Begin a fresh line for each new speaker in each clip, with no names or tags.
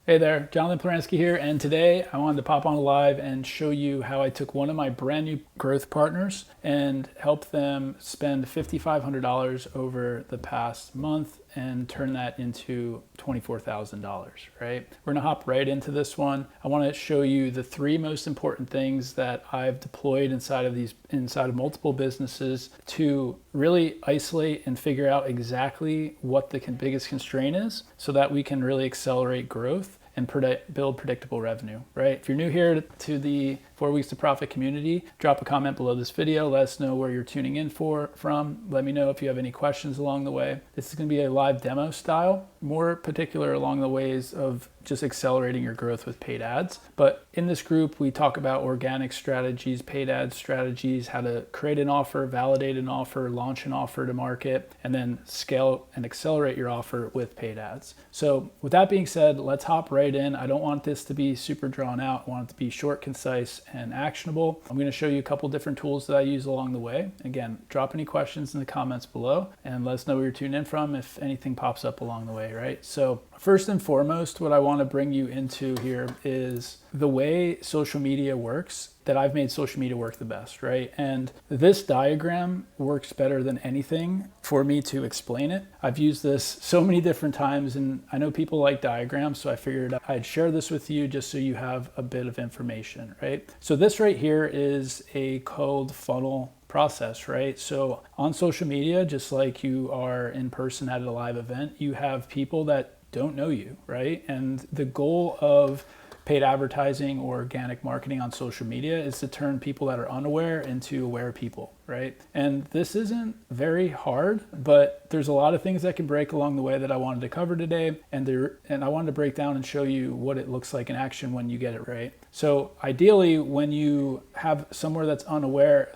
Hey there, Jonathan Ploransky here, and today I wanted to pop on live and show you how I took one of my brand new growth partners and helped them spend $5,500 over the past month and turn that into $24,000, right? We're gonna hop right into this one. I wanna show you the three most important things that I've deployed inside of multiple businesses to really isolate and figure out exactly what the biggest constraint is so that we can really accelerate growth and build predictable revenue, right? If you're new here to the 4 Weeks to Profit community, drop a comment below this video. Let us know where you're tuning in from. Let me know if you have any questions along the way. This is gonna be a live demo style, more particular along the ways of just accelerating your growth with paid ads. But in this group, we talk about organic strategies, paid ad strategies, how to create an offer, validate an offer, launch an offer to market, and then scale and accelerate your offer with paid ads. So with that being said, let's hop right in. I don't want this to be super drawn out. I want it to be short, concise, and actionable. I'm going to show you a couple different tools that I use along the way. Again, drop any questions in the comments below and let us know where you're tuning in from if anything pops up along the way, right? So first and foremost, what I want to bring you into here is the way social media works, that I've made social media work the best, right? And this diagram works better than anything for me to explain it. I've used this so many different times, and I know people like diagrams, so I figured I'd share this with you just so you have a bit of information, right? So this right here is a cold funnel process, right? So on social media, just like you are in person at a live event, you have people that don't know you, right? And the goal of paid advertising or organic marketing on social media is to turn people that are unaware into aware people, right? And this isn't very hard, but there's a lot of things that can break along the way that I wanted to cover today. And I wanted to break down and show you what it looks like in action when you get it right. So ideally, when you have someone that's unaware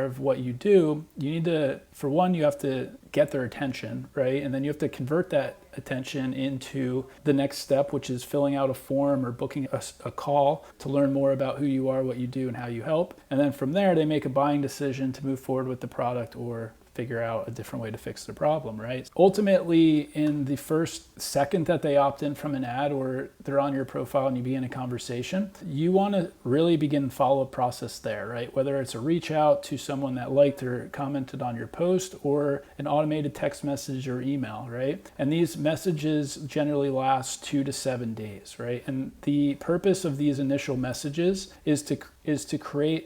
of what you do, you need to, for one, you have to get their attention, right? And then you have to convert that attention into the next step, which is filling out a form or booking a call to learn more about who you are, what you do, and how you help. And then from there, they make a buying decision to move forward with the product or figure out a different way to fix the problem, right? Ultimately, in the first second that they opt in from an ad or they're on your profile and you begin a conversation, you want to really begin follow-up process there, right? Whether it's a reach out to someone that liked or commented on your post or an automated text message or email, right? And these messages generally last 2 to 7 days, right? And the purpose of these initial messages is to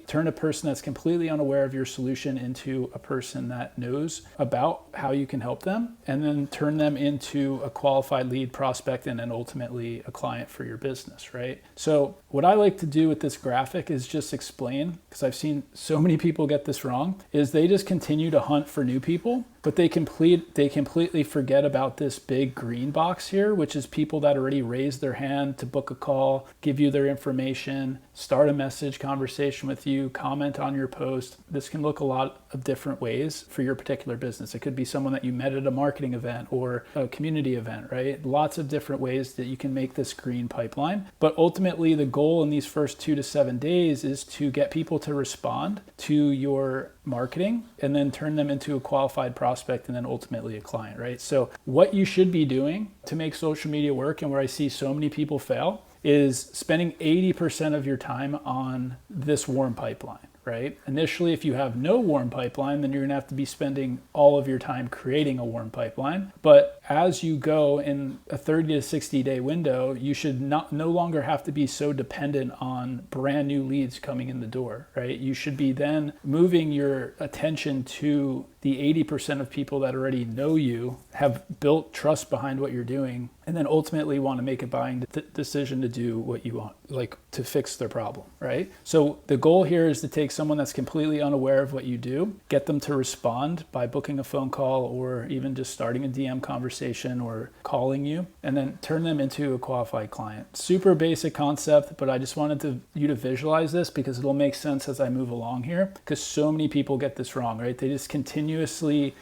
turn a person that's completely unaware of your solution into a person that knows about how you can help them, and then turn them into a qualified lead prospect and then ultimately a client for your business, right? So what I like to do with this graphic is just explain, because I've seen so many people get this wrong, is they just continue to hunt for new people, but they completely forget about this big green box here, which is people that already raised their hand to book a call, give you their information, start a message conversation with you, comment on your post. This can look a lot of different ways for your particular business. It could be someone that you met at a marketing event or a community event, right? Lots of different ways that you can make this green pipeline. But ultimately, the goal in these first 2 to 7 days is to get people to respond to your marketing and then turn them into a qualified prospect and then ultimately a client, right? So what you should be doing to make social media work, and where I see so many people fail, is spending 80% of your time on this warm pipeline, right? Initially, if you have no warm pipeline, then you're gonna have to be spending all of your time creating a warm pipeline. But as you go in a 30 to 60 day window, you should no longer have to be so dependent on brand new leads coming in the door, right? You should be then moving your attention to the 80% of people that already know you, have built trust behind what you're doing, and then ultimately want to make a buying decision to do what you want, like to fix their problem, right? So the goal here is to take someone that's completely unaware of what you do, get them to respond by booking a phone call or even just starting a DM conversation or calling you, and then turn them into a qualified client. Super basic concept, but I just wanted you to visualize this because it'll make sense as I move along here, because so many people get this wrong, right? They just continuously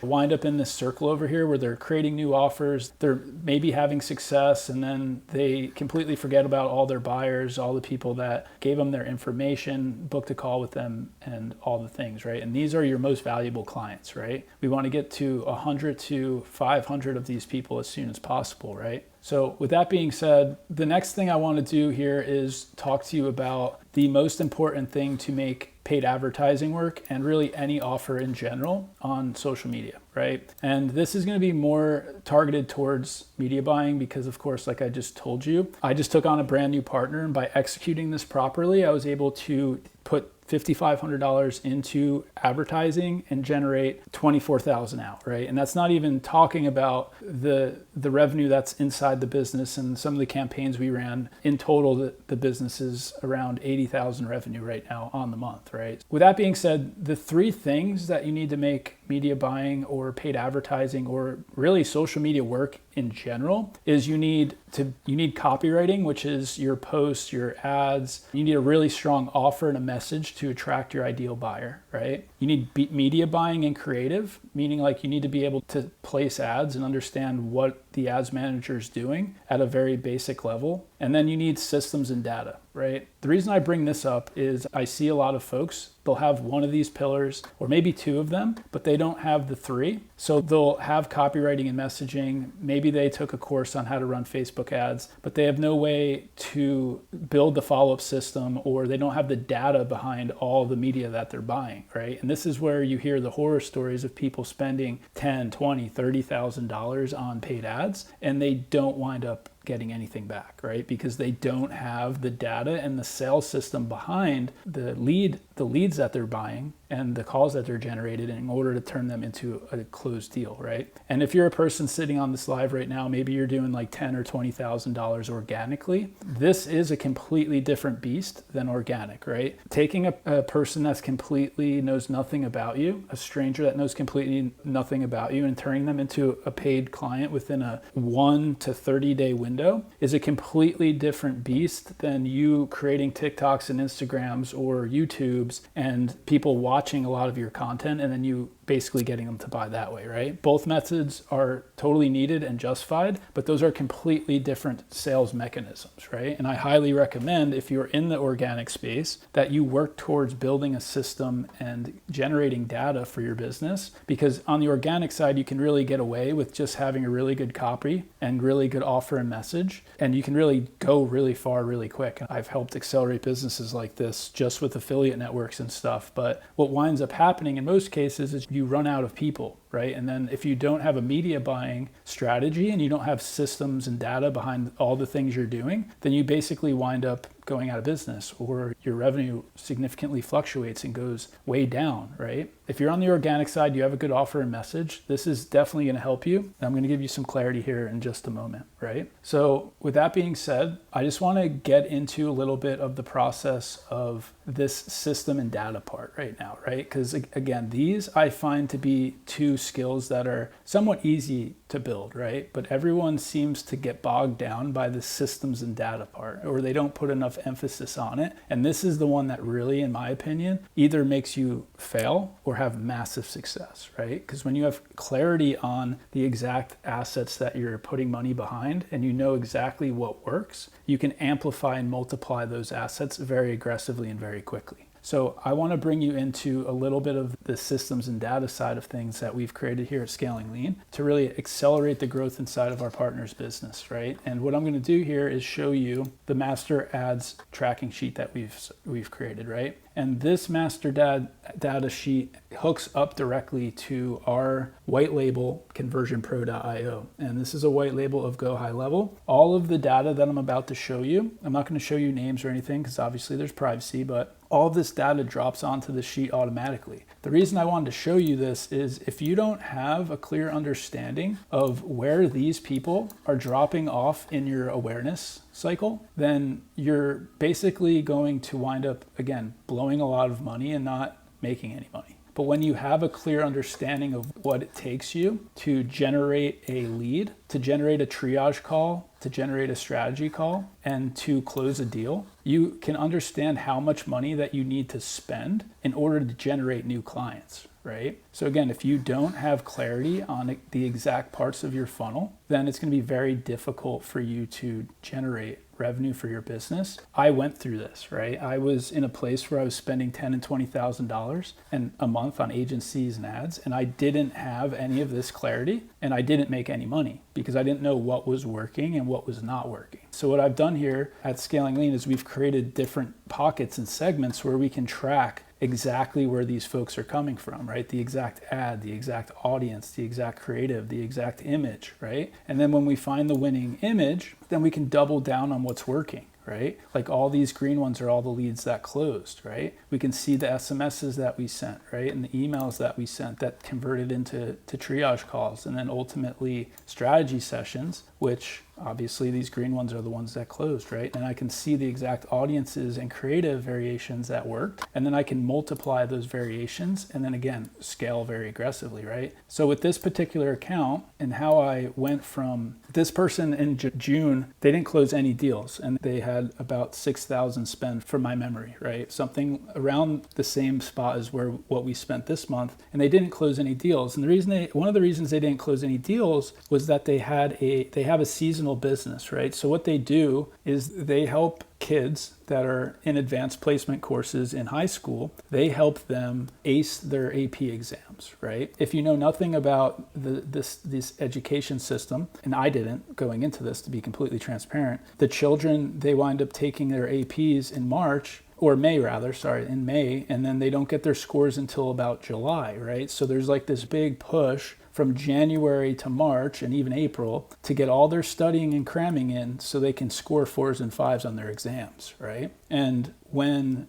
wind up in this circle over here where they're creating new offers, they're maybe having success, and then they completely forget about all their buyers, all the people that gave them their information, booked a call with them, and all the things, right? And these are your most valuable clients, right? We want to get to 100 to 500 of these these people as soon as possible, right? So with that being said, the next thing I want to do here is talk to you about the most important thing to make paid advertising work and really any offer in general on social media, right? And this is going to be more targeted towards media buying because, of course, like I just told you, I just took on a brand new partner, and by executing this properly, I was able to put $5,500 into advertising and generate $24,000 out, right? And that's not even talking about the revenue that's inside the business and some of the campaigns we ran. In total, the business is around $80,000 revenue right now on the month, right? With that being said, the three things that you need to make media buying or paid advertising or really social media work in general is you need copywriting, which is your posts, your ads. You need a really strong offer and a message to attract your ideal buyer, right? You need media buying and creative, meaning like you need to be able to place ads and understand what the ads manager is doing at a very basic level. And then you need systems and data, right? The reason I bring this up is I see a lot of folks, they'll have one of these pillars or maybe two of them, but they don't have the three. So they'll have copywriting and messaging. Maybe they took a course on how to run Facebook ads, but they have no way to build the follow-up system, or they don't have the data behind all the media that they're buying, right? And this is where you hear the horror stories of people spending $10,000, $20,000, $30,000 on paid ads, and they don't wind up getting anything back, right? Because they don't have the data and the sales system behind the leads that they're buying and the calls that they're generated in order to turn them into a closed deal, right? And if you're a person sitting on this live right now, maybe you're doing like $10,000 or $20,000 organically. This is a completely different beast than organic, right? Taking a person that's completely knows nothing about you, a stranger that knows completely nothing about you, and turning them into a paid client within a 1 to 30 day window is a completely different beast than you creating TikToks and Instagrams or YouTubes and people watching a lot of your content and then you basically getting them to buy that way, right? Both methods are totally needed and justified, but those are completely different sales mechanisms, right? And I highly recommend, if you're in the organic space, that you work towards building a system and generating data for your business, because on the organic side, you can really get away with just having a really good copy and really good offer and message, and you can really go really far really quick. I've helped accelerate businesses like this just with affiliate networks and stuff, but what winds up happening in most cases is you run out of people, right? And then if you don't have a media buying strategy and you don't have systems and data behind all the things you're doing, then you basically wind up going out of business, or your revenue significantly fluctuates and goes way down, right? If you're on the organic side, you have a good offer and message, this is definitely going to help you. And I'm going to give you some clarity here in just a moment, right? So with that being said, I just want to get into a little bit of the process of this system and data part right now, right? Because again, these I find to be two skills that are somewhat easy to build, right? But everyone seems to get bogged down by the systems and data part, or they don't put enough emphasis on it. And this is the one that really, in my opinion, either makes you fail or have massive success, right? Because when you have clarity on the exact assets that you're putting money behind and you know exactly what works, you can amplify and multiply those assets very aggressively and very quickly. So I want to bring you into a little bit of the systems and data side of things that we've created here at Scaling Lean to really accelerate the growth inside of our partner's business, right? And what I'm going to do here is show you the master ads tracking sheet that we've created, right? And this master data sheet hooks up directly to our white label conversionpro.io. And this is a white label of Go High Level. All of the data that I'm about to show you, I'm not going to show you names or anything because obviously there's privacy, but all of this data drops onto the sheet automatically. The reason I wanted to show you this is if you don't have a clear understanding of where these people are dropping off in your awareness cycle, then you're basically going to wind up, again, blowing a lot of money and not making any money. But when you have a clear understanding of what it takes you to generate a lead, to generate a triage call, to generate a strategy call, and to close a deal, you can understand how much money that you need to spend in order to generate new clients, right? So again, if you don't have clarity on the exact parts of your funnel, then it's going to be very difficult for you to generate revenue for your business. I went through this, right? I was in a place where I was spending $10,000 and $20,000 a month on agencies and ads, and I didn't have any of this clarity, and I didn't make any money because I didn't know what was working and what was not working. So what I've done here at Scaling Lean is we've created different pockets and segments where we can track exactly where these folks are coming from, right? The exact ad, the exact audience, the exact creative, the exact image, right? And then when we find the winning image, then we can double down on what's working, right? Like all these green ones are all the leads that closed, right? We can see the SMSs that we sent, right? And the emails that we sent that converted into triage calls, and then ultimately strategy sessions, which obviously these green ones are the ones that closed, right? And I can see the exact audiences and creative variations that worked. And then I can multiply those variations and then again, scale very aggressively, right? So with this particular account and how I went from this person in June, they didn't close any deals and they had about 6,000 spent from my memory, right? Something around the same spot as what we spent this month, and they didn't close any deals. And the reason one of the reasons they didn't close any deals was that they have a seasonal business, right? So what they do is they help kids that are in advanced placement courses in high school. They help them ace their AP exams, right? If you know nothing about this education system, and I didn't going into this, to be completely transparent, the children, they wind up taking their APs in March, or May rather, in May, and then they don't get their scores until about July, right? So there's like this big push from January to March and even April to get all their studying and cramming in so they can score 4s and 5s on their exams, right? And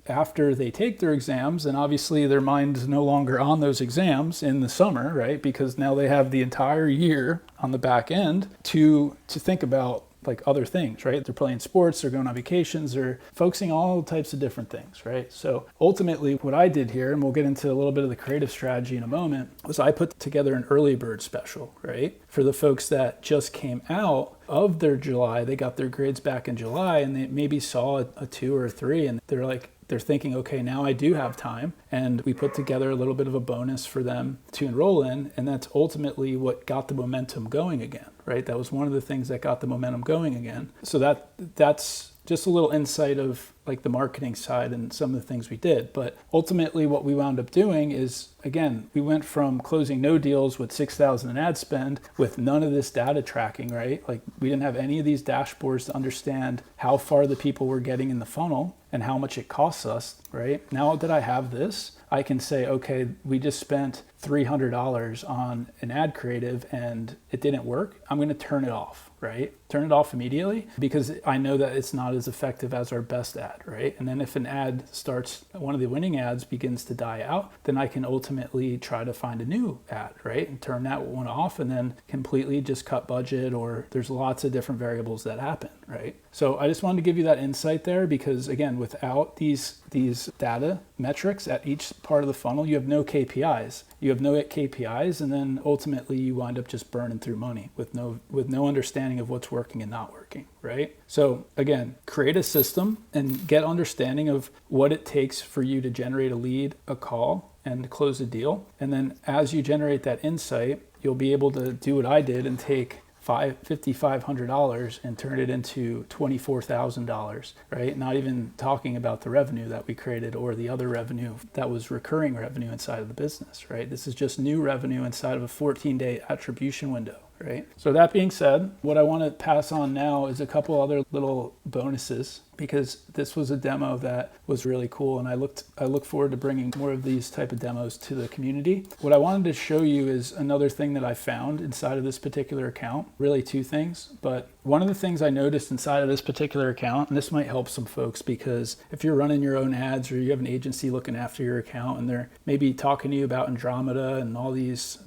after they take their exams, and obviously their mind is no longer on those exams in the summer, right? Because now they have the entire year on the back end to think about like other things, right? They're playing sports, they're going on vacations, they're focusing on all types of different things, right? So ultimately what I did here, and we'll get into a little bit of the creative strategy in a moment, was I put together an early bird special, right? For the folks that just came out of their July, they got their grades back in July and they maybe saw a 2 or a 3 and they're thinking, okay, now I do have time. And we put together a little bit of a bonus for them to enroll in. And that's ultimately what got the momentum going again, right? That was one of the things that got the momentum going again. So that's just a little insight of like the marketing side and some of the things we did. But ultimately what we wound up doing is, again, we went from closing no deals with 6,000 in ad spend with none of this data tracking, right? Like we didn't have any of these dashboards to understand how far the people were getting in the funnel and how much it costs us, right? Now that I have this, I can say, okay, we just spent $300 on an ad creative and it didn't work. I'm going to turn it off, right? Turn it off immediately because I know that it's not as effective as our best ad, right? And then if an ad one of the winning ads begins to die out, then I can ultimately try to find a new ad, right? And turn that one off and then completely just cut budget, or there's lots of different variables that happen, right? So I just wanted to give you that insight there because again, without these data metrics at each part of the funnel, you have no KPIs. You have no KPIs, and then ultimately you wind up just burning through money with no understanding of what's working and not working, right? So again, create a system and get understanding of what it takes for you to generate a lead, a call, and close a deal. And then as you generate that insight, you'll be able to do what I did and take $5,500 and turn it into $24,000, right? Not even talking about the revenue that we created or the other revenue that was recurring revenue inside of the business, right? This is just new revenue inside of a 14-day attribution window, right? So that being said, what I want to pass on now is a couple other little bonuses because this was a demo that was really cool, and I look forward to bringing more of these type of demos to the community. What I wanted to show you is another thing that I found inside of this particular account, really two things, but one of the things I noticed inside of this particular account, and this might help some folks because if you're running your own ads or you have an agency looking after your account and they're maybe talking to you about Andromeda and all these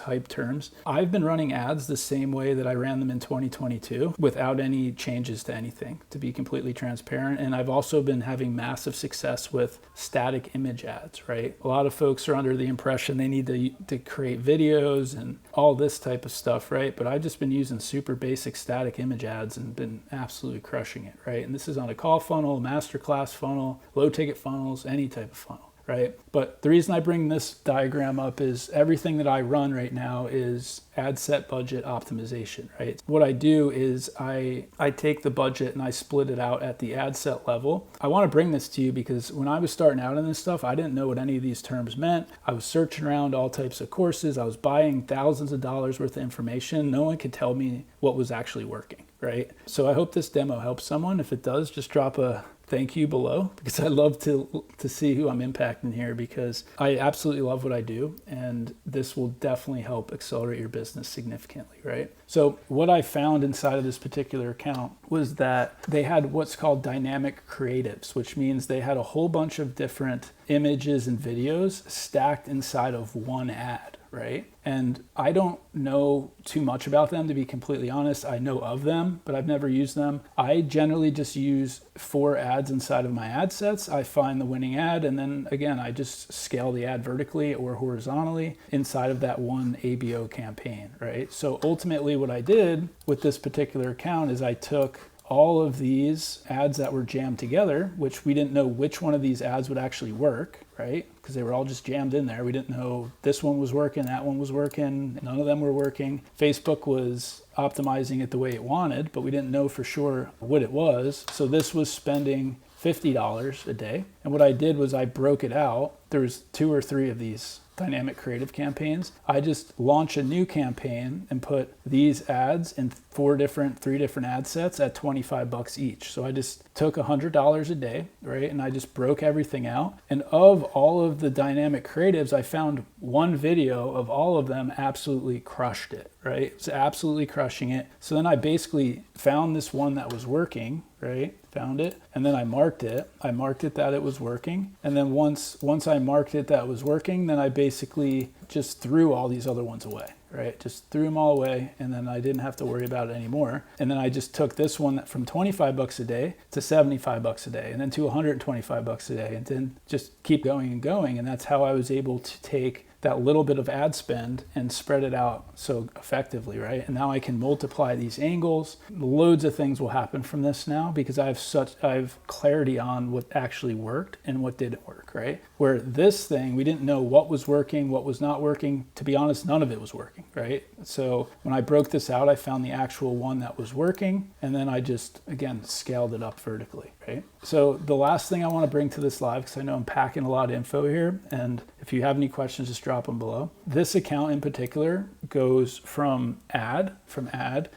hype terms, I've been running ads the same way that I ran them in 2022 without any changes to anything, to be completely transparent. And I've also been having massive success with static image ads, right? A lot of folks are under the impression they need to create videos and all this type of stuff, right? But I've just been using super basic static image ads and been absolutely crushing it, right? And this is on a call funnel, masterclass funnel, low ticket funnels, any type of funnel. right? But the reason I bring this diagram up is everything that I run right now is ad set budget optimization, right? What I do is I take the budget and I split it out at the ad set level. I want to bring this to you because when I was starting out in this stuff, I didn't know what any of these terms meant. I was searching around all types of courses. I was buying thousands of dollars worth of information. No one could tell me what was actually working, right? So I hope this demo helps someone. If it does, just drop a thank you below, because I love to see who I'm impacting here, because I absolutely love what I do, and this will definitely help accelerate your business significantly, right? So what I found inside of this particular account was that they had what's called dynamic creatives, which means they had a whole bunch of different images and videos stacked inside of one ad, right? And I don't know too much about them, to be completely honest. I know of them, but I've never used them. I generally just use 4 ads inside of my ad sets. I find the winning ad, and then again, I just scale the ad vertically or horizontally inside of that one ABO campaign, right? So ultimately what I did with this particular account is I took all of these ads that were jammed together, which we didn't know which one of these ads would actually work, right? Because they were all just jammed in there. We didn't know this one was working, that one was working, none of them were working. Facebook was optimizing it the way it wanted, but we didn't know for sure what it was. So this was spending $50 a day. And what I did was I broke it out. There's 2 or 3 of these dynamic creative campaigns. I just launch a new campaign and put these ads in 3 different ad sets at $25 each. So I just took $100 a day, right? And I just broke everything out. And of all of the dynamic creatives, I found one video of all of them absolutely crushed it, right? It's absolutely crushing it. So then I basically found this one that was working, right? Found it, and then I marked it. I marked it that it was working. And then once I marked it that it was working, then I basically just threw all these other ones away, right? Just threw them all away, and then I didn't have to worry about it anymore. And then I just took this one from $25 a day to $75 a day, and then to $125 a day, and then just keep going and going. And that's how I was able to take that little bit of ad spend and spread it out so effectively, right? And now I can multiply these angles. Loads of things will happen from this now because I have clarity on what actually worked and what didn't work, right? Where this thing, we didn't know what was working, what was not working. To be honest, none of it was working, right? So when I broke this out, I found the actual one that was working, and then I just, again, scaled it up vertically, right? So the last thing I want to bring to this live, because I know I'm packing a lot of info here, and if you have any questions, just drop them below. This account in particular goes from ad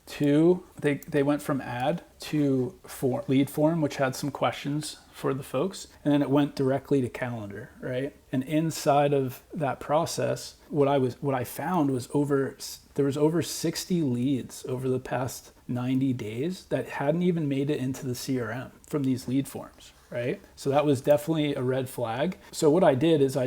to, they went from ad to lead form, which had some questions for the folks, and then it went directly to calendar, right? And inside of that process, what I found was there was over 60 leads over the past 90 days that hadn't even made it into the CRM from these lead forms, right? So that was definitely a red flag. So what I did is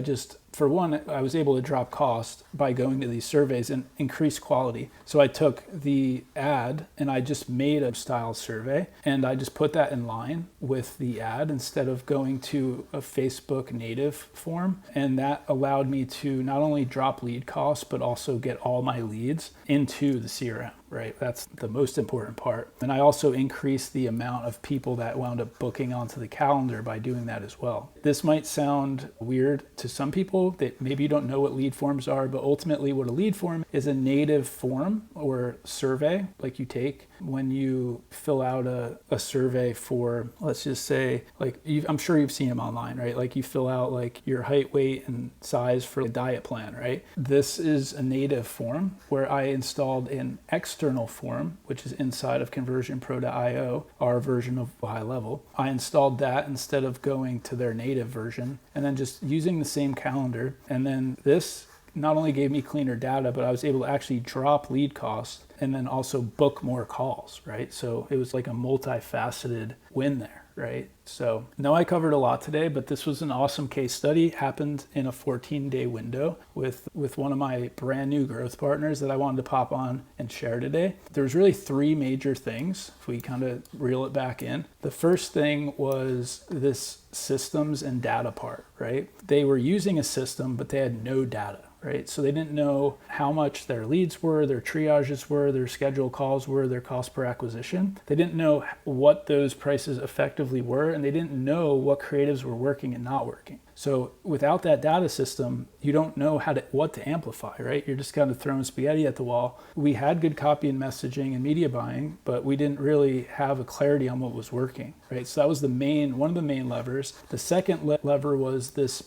for one, I was able to drop cost by going to these surveys and increase quality. So I took the ad and I just made a style survey, and I just put that in line with the ad instead of going to a Facebook native form. And that allowed me to not only drop lead costs, but also get all my leads into the CRM, right? That's the most important part. And I also increased the amount of people that wound up booking onto the calendar by doing that as well. This might sound weird to some people that maybe you don't know what lead forms are, but ultimately what a lead form is a native form or survey like you take when you fill out a survey for, let's just say, like I'm sure you've seen them online, right? Like you fill out like your height, weight, and size for a diet plan, right? This is a native form where I installed an external form, which is inside of conversionpro.io, our version of high level. I installed that instead of going to their native version, and then just using the same calendar. And then this not only gave me cleaner data, but I was able to actually drop lead costs and then also book more calls, right? So it was like a multifaceted win there, right? So now I covered a lot today, but this was an awesome case study. Happened in a 14-day window with one of my brand new growth partners that I wanted to pop on and share today. There's really 3 major things if we kind of reel it back in. The first thing was this systems and data part, right? They were using a system, but they had no data, right? So they didn't know how much their leads were, their triages were, their scheduled calls were, their cost per acquisition. They didn't know what those prices effectively were, and they didn't know what creatives were working and not working. So without that data system, you don't know what to amplify, right? You're just kind of throwing spaghetti at the wall. We had good copy and messaging and media buying, but we didn't really have a clarity on what was working, right? So that was one of the main levers. The second lever was this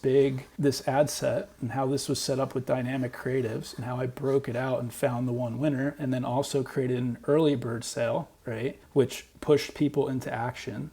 ad set and how this was set up with dynamic creatives and how I broke it out and found the one winner, and then also created an early bird sale, right? Which pushed people into action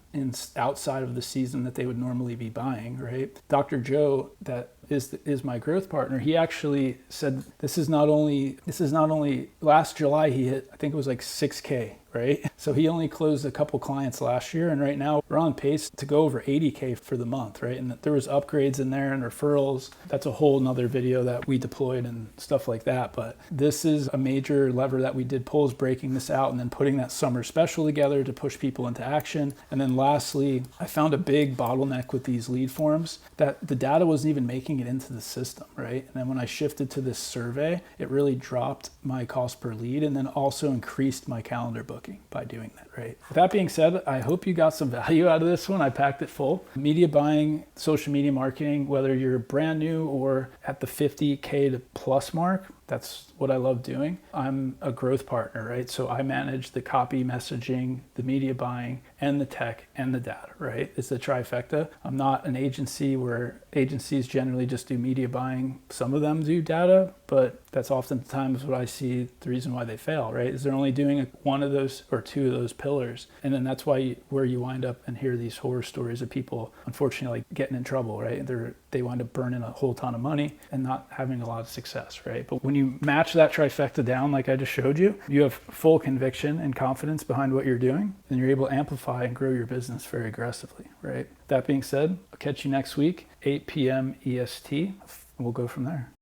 outside of the season that they would normally be buying, right? Dr. Joe, that is my growth partner, he actually said this is not only last July he hit, I think it was like 6K, right? So he only closed a couple clients last year, and right now we're on pace to go over 80K for the month, right? And there was upgrades in there and referrals. That's a whole nother video that we deployed and stuff like that. But this is a major lever that we did pull, is breaking this out and then putting that summer special together to push people into action. And then lastly, I found a big bottleneck with these lead forms that the data wasn't even making it into the system, right? And then when I shifted to this survey, it really dropped my cost per lead and then also increased my calendar booking by doing that, right? With that being said, I hope you got some value out of this one. I packed it full. Media buying, social media marketing, whether you're brand new or at the 50K to plus mark, that's what I love doing. I'm a growth partner, right? So I manage the copy, messaging, the media buying, and the tech and the data, right? It's the trifecta. I'm not an agency where agencies generally just do media buying. Some of them do data, but that's oftentimes what I see the reason why they fail, right? Is they're only doing one of those or two of those pillars. And then that's where you wind up and hear these horror stories of people, unfortunately, like getting in trouble, right? They wind up burning a whole ton of money and not having a lot of success, right? But when you match that trifecta down, like I just showed you, you have full conviction and confidence behind what you're doing, and you're able to amplify and grow your business very aggressively, right? That being said, I'll catch you next week, 8 p.m. EST, and we'll go from there.